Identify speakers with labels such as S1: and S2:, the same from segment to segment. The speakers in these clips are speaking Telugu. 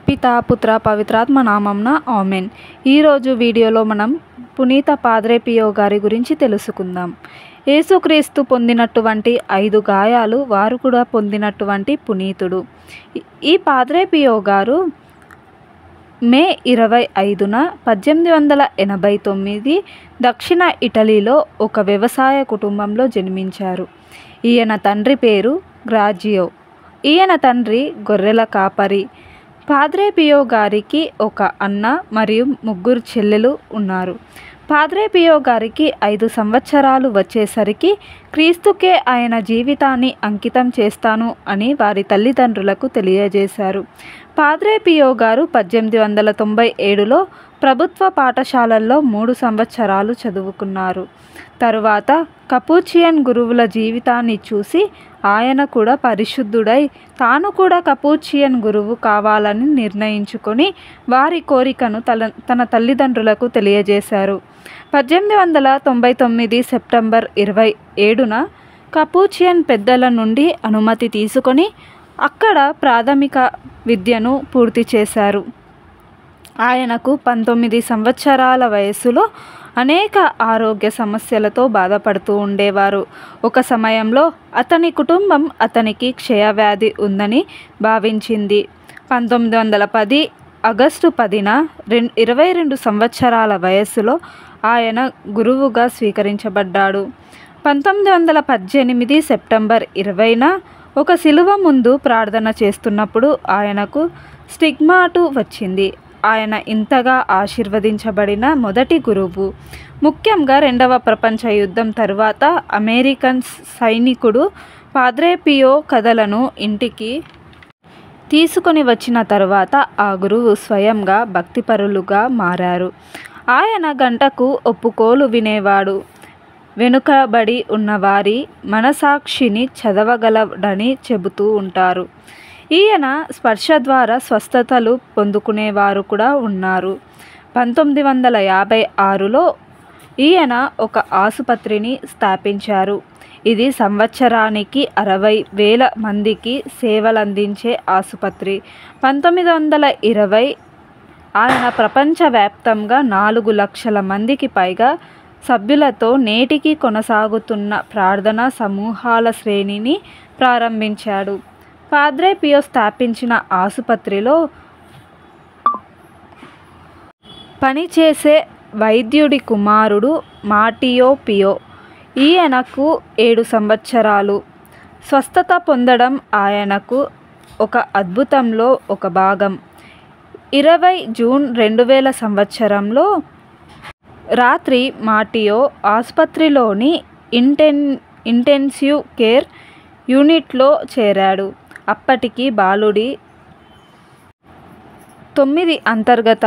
S1: పితా పుత్ర పవిత్రాత్మ నామంన ఆమెన్. ఈరోజు వీడియోలో మనం పునీత పాద్రే పియో గారి గురించి తెలుసుకుందాం. యేసుక్రీస్తు పొందినటువంటి 5 గాయాలు వారు కూడా పొందినటువంటి పునీతుడు. ఈ పాద్రే పియో గారు మే 25న 1889 దక్షిణ ఇటలీలో ఒక వ్యవసాయ కుటుంబంలో జన్మించారు. ఈయన తండ్రి పేరు గ్రాజియో. ఈయన తండ్రి గొర్రెల కాపరి. పాద్రే పియో గారికి ఒక అన్న మరియు 3 చెల్లెలు ఉన్నారు. పాద్రే పియో గారికి 5 సంవత్సరాలు వచ్చేసరికి క్రీస్తుకే ఆయన జీవితాన్ని అంకితం చేస్తాను అని వారి తల్లిదండ్రులకు తెలియజేశారు. పాద్రే పియో గారు 1897లో ప్రభుత్వ పాఠశాలల్లో 3 సంవత్సరాలు చదువుకున్నారు. తరువాత కపూచియన్ గురువుల జీవితాన్ని చూసి ఆయన కూడా పరిశుద్ధుడై తాను కూడా కపూచియన్ గురువు కావాలని నిర్ణయించుకొని వారి కోరికను తన తల్లిదండ్రులకు తెలియజేశారు. 1899 సెప్టెంబర్ 27న కపూచియన్ పెద్దల నుండి అనుమతి తీసుకొని అక్కడ ప్రాథమిక విద్యను పూర్తి చేశారు. ఆయనకు 19 సంవత్సరాల వయసులో అనేక ఆరోగ్య సమస్యలతో బాధపడుతూ ఉండేవారు. ఒక సమయంలో అతని కుటుంబం అతనికి క్షయవ్యాధి ఉందని భావించింది. 1910 ఆగస్టు 10న 22 సంవత్సరాల వయసులో ఆయన గురువుగా స్వీకరించబడ్డాడు. 1918 సెప్టెంబర్ 20న ఒక శిలువ ముందు ప్రార్థన చేస్తున్నప్పుడు ఆయనకు స్టిగ్మాటు వచ్చింది. ఆయన ఇంతగా ఆశీర్వదించబడిన మొదటి గురువు. ముఖ్యంగా 2వ ప్రపంచ యుద్ధం తరువాత అమెరికన్ సైనికుడు పాద్రే పియో కథలను ఇంటికి తీసుకొని వచ్చిన తరువాత ఆ గురువు స్వయంగా భక్తిపరులుగా మారారు. ఆయన గంటకు ఒప్పుకోలు వినేవాడు. వెనుకబడి ఉన్నవారి మనసాక్షిని చదవగలడని చెబుతూ ఉంటారు. ఈయన స్పర్శ ద్వారా స్వస్థతలు పొందుకునేవారు కూడా ఉన్నారు. 1956లో ఈయన ఒక ఆసుపత్రిని స్థాపించారు. ఇది సంవత్సరానికి 60,000 మందికి సేవలందించే ఆసుపత్రి. 1920 ఆయన ప్రపంచవ్యాప్తంగా 4 లక్షల మందికి పైగా సభ్యులతో నేటికి కొనసాగుతున్న ప్రార్థనా సమూహాల శ్రేణిని ప్రారంభించాడు. పాద్రే పియో స్థాపించిన ఆసుపత్రిలో పనిచేసే వైద్యుడి కుమారుడు మాటియో పియో. ఈయనకు 7 సంవత్సరాలు. స్వస్థత పొందడం ఆయనకు ఒక అద్భుతంలో ఒక భాగం. 20 జూన్ 2000 సంవత్సరంలో రాత్రి మాటియో ఆసుపత్రిలోని ఇంటెన్సివ్ కేర్ యూనిట్లో చేరాడు. అప్పటికి బాలుడి 9 అంతర్గత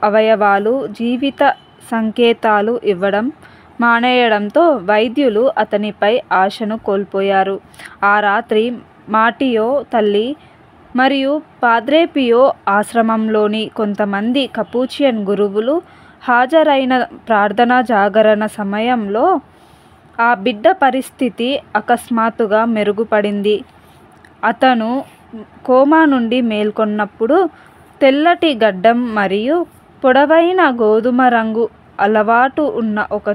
S1: అవయవాలు జీవిత సంకేతాలు ఇవ్వడం మానేయడంతో వైద్యులు అతనిపై ఆశను కోల్పోయారు. ఆ రాత్రి మాటియో తల్లి మరియు పాద్రే పియో ఆశ్రమంలోని కొంతమంది కపూచియన్ గురువులు హాజరైన ప్రార్థనా జాగరణ సమయంలో ఆ బిడ్డ పరిస్థితి అకస్మాత్తుగా మెరుగుపడింది. అతను కోమా నుండి మేల్కొన్నప్పుడు తెల్లటి గడ్డం మరియు పొడవైన గోధుమ రంగు అలవాటు ఉన్న ఒక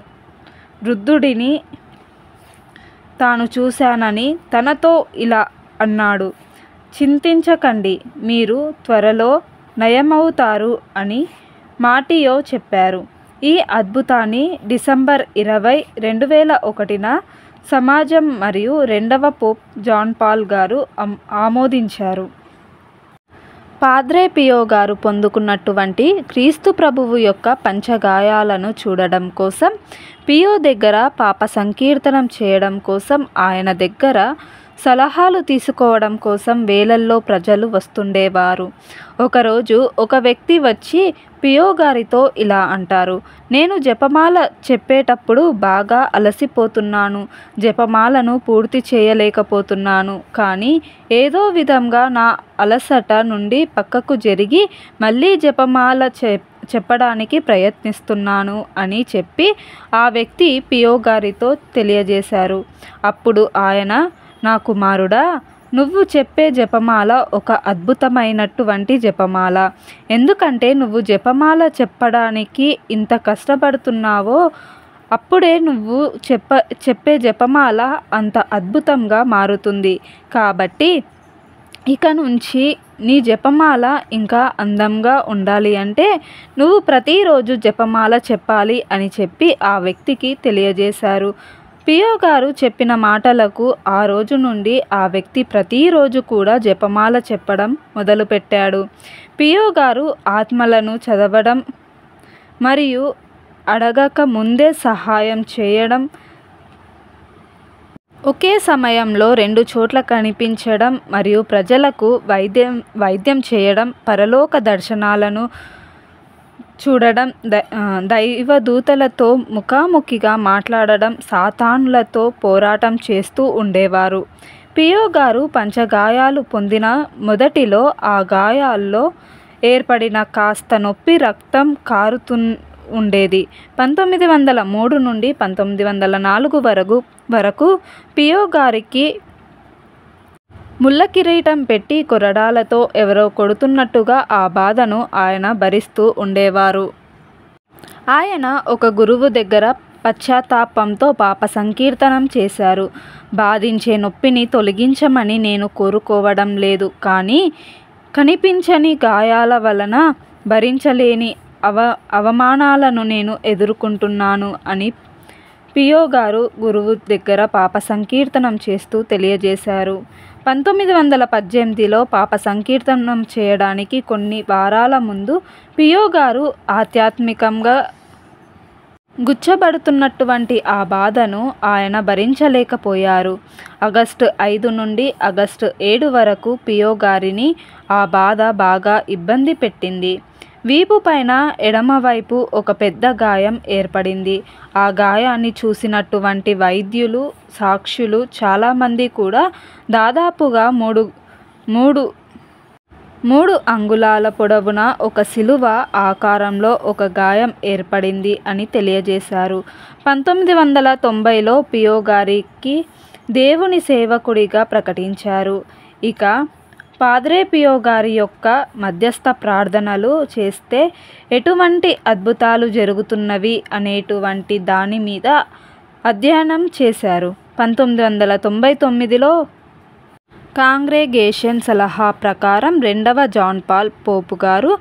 S1: వృద్ధుడిని తాను చూశానని తనతో ఇలా అన్నాడు. చింతించకండి, మీరు త్వరలో నయమవుతారు అని మాటియో చెప్పారు. ఈ అద్భుతాన్ని డిసెంబర్ 20, 2001న సమాజం మరియు 2వ పోప్ జాన్ పాల్ గారు ఆమోదించారు. పాద్రే పియో గారు పొందుకున్నటువంటి క్రీస్తు ప్రభువు యొక్క పంచగాయాలను చూడడం కోసం, పియో దగ్గర పాప సంకీర్తనం చేయడం కోసం, ఆయన దగ్గర సలహాలు తీసుకోవడం కోసం వేలల్లో ప్రజలు వస్తుండేవారు. ఒకరోజు ఒక వ్యక్తి వచ్చి పియో గారితో ఇలా అంటారు. నేను జపమాల చెప్పేటప్పుడు బాగా అలసిపోతున్నాను. జపమాలను పూర్తి చేయలేకపోతున్నాను. కానీ ఏదో విధంగా నా అలసట నుండి పక్కకు జరిగి మళ్ళీ జపమాల చెప్పడానికి ప్రయత్నిస్తున్నాను అని చెప్పి ఆ వ్యక్తి పియో గారితో తెలియజేశారు. అప్పుడు ఆయన, నా కుమారుడా, నువ్వు చెప్పే జపమాల ఒక అద్భుతమైనటువంటి జపమాల. ఎందుకంటే నువ్వు జపమాల చెప్పడానికి ఇంత కష్టపడుతున్నావో అప్పుడే నువ్వు చెప్పే జపమాల అంత అద్భుతంగా మారుతుంది. కాబట్టి ఇక నుంచి నీ జపమాల ఇంకా అందంగా ఉండాలి అంటే నువ్వు ప్రతిరోజు జపమాల చెప్పాలి అని చెప్పి ఆ వ్యక్తికి తెలియజేశారు. పియో గారు చెప్పిన మాటలకు ఆ రోజు నుండి ఆ వ్యక్తి ప్రతిరోజు కూడా జపమాల చెప్పడం మొదలుపెట్టాడు. పియో గారు ఆత్మలను చదవడం మరియు అడగక ముందే సహాయం చేయడం, ఒకే సమయంలో 2 చోట్ల కనిపించడం మరియు ప్రజలకు వైద్యం చేయడం, పరలోక దర్శనాలను చూడడం, దైవదూతలతో ముఖాముఖిగా మాట్లాడడం, సాతానులతో పోరాటం చేస్తూ ఉండేవారు. పియో గారు పంచగాయాలు పొందిన మొదటిలో ఆ గాయాల్లో ఏర్పడిన కాస్త నొప్పి రక్తం కారుతూ ఉండేది. 1903 నుండి 1904 వరకు పియో గారికి ముళ్ళ కిరీటం పెట్టి కొరడాలతో ఎవరో కొడుతున్నట్టుగా ఆ బాధను ఆయన భరిస్తూ ఉండేవారు. ఆయన ఒక గురువు దగ్గర పశ్చాత్తాపంతో పాప సంకీర్తనం చేశారు. బాధించే నొప్పిని తొలగించమని నేను కోరుకోవడం లేదు, కానీ కనిపించని గాయాల వలన భరించలేని అవమానాలను నేను ఎదుర్కొంటున్నాను అని పియో గారు గురువు దగ్గర పాప సంకీర్తనం చేస్తూ తెలియజేశారు. 1918లో పాప సంకీర్తనం చేయడానికి కొన్ని వారాల ముందు పియో గారు ఆధ్యాత్మికంగా గుచ్చబడుతున్నటువంటి ఆ బాధను ఆయన భరించలేకపోయారు. ఆగస్టు 5 నుండి ఆగస్టు 7 వరకు పియో గారిని ఆ బాధ బాగా ఇబ్బంది పెట్టింది. వీపు పైన ఎడమవైపు ఒక పెద్ద గాయం ఏర్పడింది. ఆ గాయాన్ని చూసినటువంటి వైద్యులు, సాక్షులు చాలామంది కూడా దాదాపుగా 3 అంగుళాల పొడవున ఒక శిలువ ఆకారంలో ఒక గాయం ఏర్పడింది అని తెలియజేశారు. 1990లో పియో గారికి దేవుని సేవకుడిగా ప్రకటించారు. ఇక పాద్రే పియో గారి యొక్క మధ్యస్థ ప్రార్థనలు చేస్తే ఎటువంటి అద్భుతాలు జరుగుతున్నవి అనేటువంటి దాని మీద అధ్యయనం చేశారు. 1999లో కాంగ్రెగేషన్ సలహా ప్రకారం 2వ జాన్ పాల్ పోపు గారు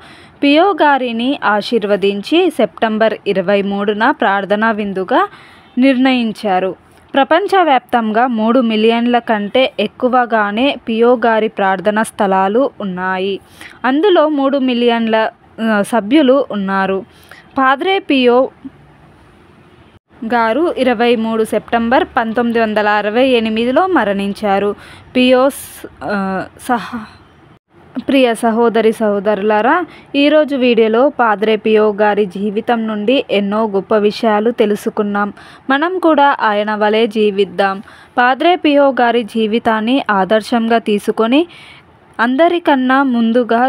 S1: పియో గారిని ఆశీర్వదించి సెప్టెంబర్ 23న ప్రార్థనా విందుగా నిర్ణయించారు. ప్రపంచవ్యాప్తంగా 3 మిలియన్ల కంటే ఎక్కువగానే పియో గారి ప్రార్థనా స్థలాలు ఉన్నాయి. అందులో 3 మిలియన్ల సభ్యులు ఉన్నారు. పాద్రే పియో గారు 23 సెప్టెంబర్ 1968లో మరణించారు. ప్రియ సహోదరి సహోదరులారా, ఈరోజు వీడియోలో పాద్రే పియో గారి జీవితం నుండి ఎన్నో గొప్ప విషయాలు తెలుసుకున్నాం. మనం కూడా ఆయన వలె జీవిద్దాం. పాద్రే పియో గారి జీవితాన్ని ఆదర్శంగా తీసుకొని అందరికన్నా ముందుగా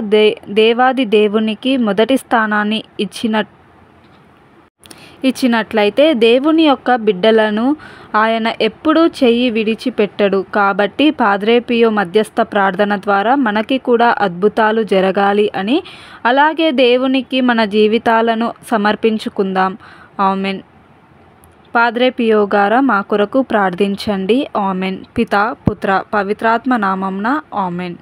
S1: దేవాది దేవునికి మొదటి స్థానాన్ని ఇచ్చినట్లయితే దేవుని యొక్క బిడ్డలను ఆయన ఎప్పుడూ చెయ్యి విడిచిపెట్టడు. కాబట్టి పాద్రే పియో మధ్యస్థ ప్రార్థన ద్వారా మనకి కూడా అద్భుతాలు జరగాలి అని, అలాగే దేవునికి మన జీవితాలను సమర్పించుకుందాం. ఆమెన్. పాద్రే పియో గారు మా కొరకు ప్రార్థించండి. ఆమెన్. పితా పుత్ర పవిత్రాత్మ నామమున ఆమెన్.